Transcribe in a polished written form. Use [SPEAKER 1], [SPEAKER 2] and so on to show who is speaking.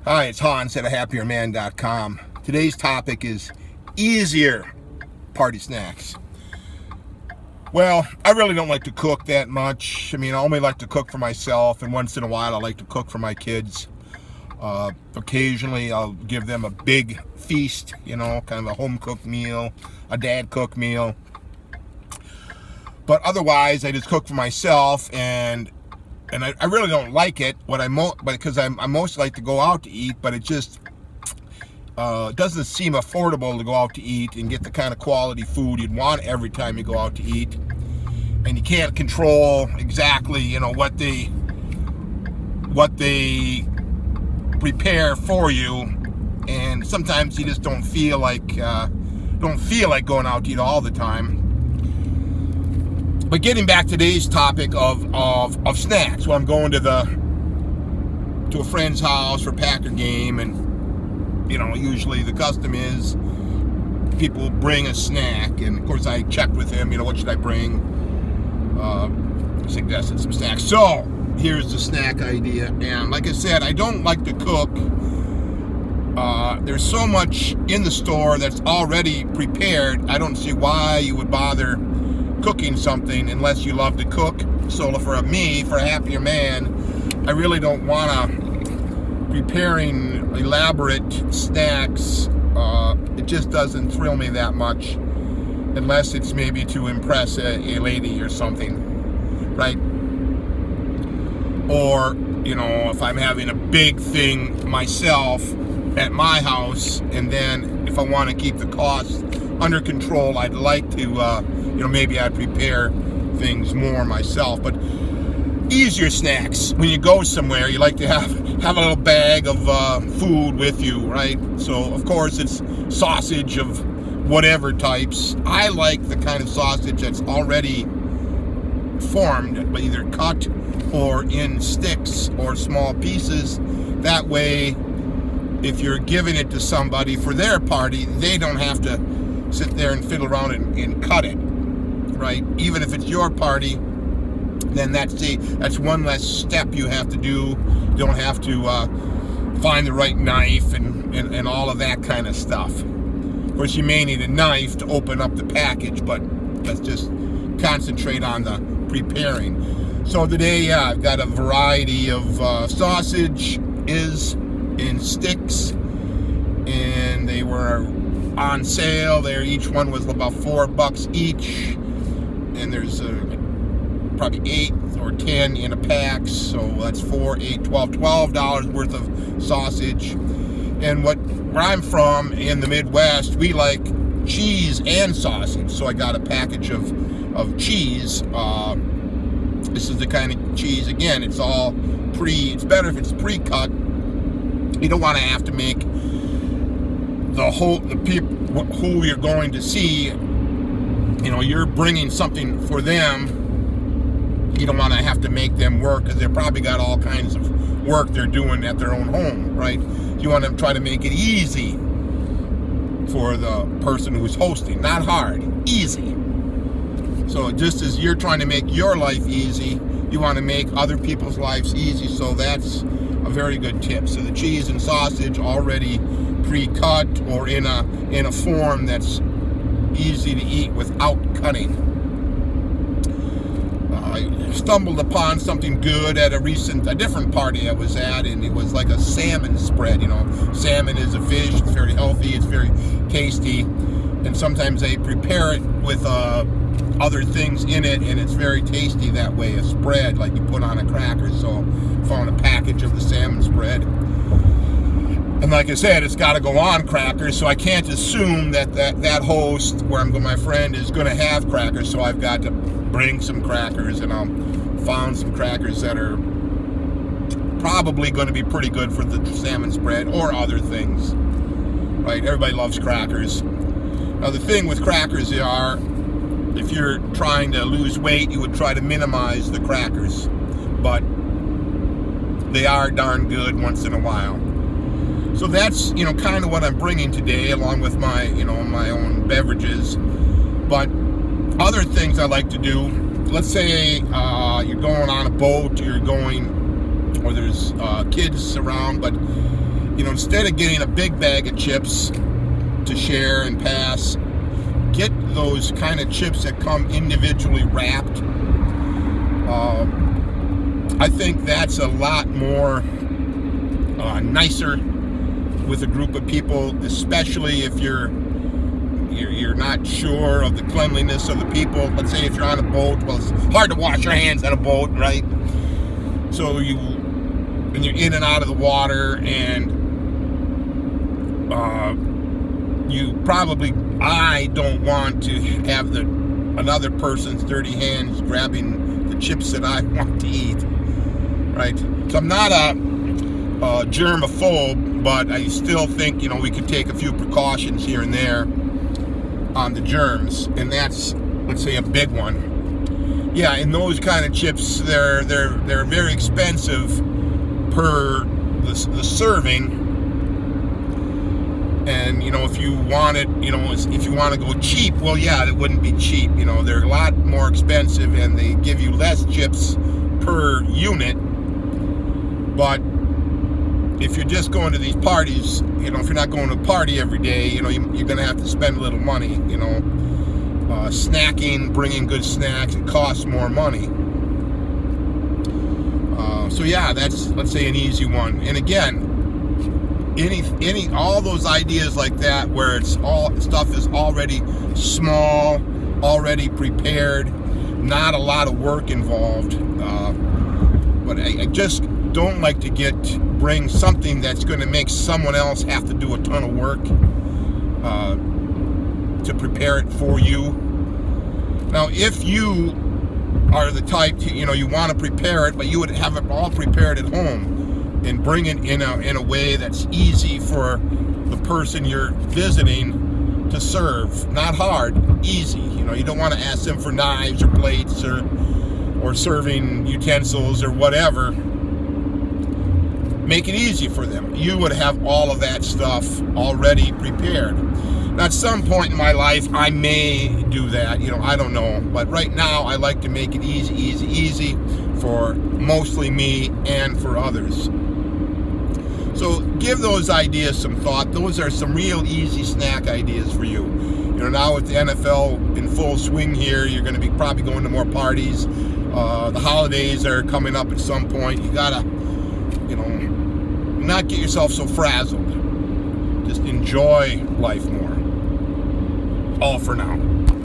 [SPEAKER 1] Hi, it's Hans at ahappierman.com. Today's topic is easier party snacks. Well, I really don't like to cook that much. I only like to cook for myself, and once in a while I like to cook for my kids. Occasionally I'll give them a big feast, kind of a home-cooked meal, a dad-cooked meal. But otherwise, I just cook for myself, and I really don't like it. Because I mostly like to go out to eat, but it just doesn't seem affordable to go out to eat and get the kind of quality food you'd want every time you go out to eat. And you can't control exactly, what they prepare for you. And sometimes you just don't feel like going out to eat all the time. But getting back to today's topic of snacks, well, I'm going to a friend's house for Packer game, and usually the custom is people bring a snack, and of course I checked with him, what should I bring? Suggested some snacks. So here's the snack idea, and like I said, I don't like to cook. There's so much in the store that's already prepared. I don't see why you would bother cooking something unless you love to cook. So for a happier man, I really don't want to preparing elaborate snacks. It just doesn't thrill me that much, unless it's maybe to impress a lady or something, right? Or if I'm having a big thing myself at my house, and then if I want to keep the costs under control, I'd like to maybe I'd prepare things more myself. But easier snacks, when you go somewhere, you like to have a little bag of food with you, right? So of course it's sausage of whatever types. I like the kind of sausage that's already formed, but either cut or in sticks or small pieces. That way, if you're giving it to somebody for their party, they don't have to sit there and fiddle around and cut it, right? Even if it's your party, then that's one less step you have to do. You don't have to find the right knife and all of that kind of stuff. Of course, you may need a knife to open up the package, but let's just concentrate on the preparing. So today, I've got a variety of sausage is in sticks, and they were on sale. Each one was about $4 each, and there's probably 8 or 10 in a pack, so that's $4, $8, $12 worth of sausage. And where I'm from in the Midwest, we like cheese and sausage, so I got a package of cheese. This is the kind of cheese, again, it's better if it's pre-cut. You don't want to have to make the people who you're going to see, you're bringing something for them. You don't want to have to make them work, because they've probably got all kinds of work they're doing at their own home, right? You want to try to make it easy for the person who's hosting, not hard, easy. So just as you're trying to make your life easy, you want to make other people's lives easy. So that's a very good tip. So the cheese and sausage already pre-cut or in a form that's easy to eat without cutting. I stumbled upon something good at a different party I was at, and it was like a salmon spread. Salmon is a fish, it's very healthy, it's very tasty, and sometimes they prepare it with other things in it, and it's very tasty that way, a spread like you put on a cracker. So I found a package of the salmon spread, and like I said, it's got to go on crackers, so I can't assume that host where I'm going, my friend, is going to have crackers, so I've got to bring some crackers, and I found some crackers that are probably going to be pretty good for the salmon spread or other things, right? Everybody loves crackers. Now the thing with crackers are, if you're trying to lose weight, you would try to minimize the crackers, but they are darn good once in a while. So that's, kind of what I'm bringing today, along with my, my own beverages. But other things I like to do, let's say you're going on a boat, or there's kids around, but instead of getting a big bag of chips to share and pass, get those kind of chips that come individually wrapped. I think that's a lot more nicer with a group of people, especially if you're not sure of the cleanliness of the people. Let's say if you're on a boat, well, it's hard to wash your hands on a boat, right? So when you're in and out of the water, and I don't want to have another person's dirty hands grabbing the chips that I want to eat, right? So I'm not a germaphobe, but I still think, we could take a few precautions here and there on the germs, and that's, let's say, a big one. Yeah, and those kind of chips, they're very expensive per the serving. And if you want to go cheap, well, yeah, it wouldn't be cheap. They're a lot more expensive, and they give you less chips per unit. But if you're just going to these parties, if you're not going to a party every day, you're going to have to spend a little money. Snacking, bringing good snacks, it costs more money. So yeah, that's, let's say, an easy one. And again, all those ideas like that, where stuff is already small, already prepared, not a lot of work involved. But I just don't like to bring something that's going to make someone else have to do a ton of work to prepare it for you. Now, if you are the type to, you want to prepare it, but you would have it all prepared at home and bring it in a way that's easy for the person you're visiting to serve. Not hard, easy. You don't want to ask them for knives or plates or serving utensils or whatever. Make it easy for them. You would have all of that stuff already prepared. Now, at some point in my life, I may do that. I don't know. But right now, I like to make it easy for mostly me and for others. So give those ideas some thought. Those are some real easy snack ideas for you. Now with the NFL in full swing here, you're going to be probably going to more parties. The holidays are coming up at some point. You gotta, not get yourself so frazzled. Just enjoy life more. All for now.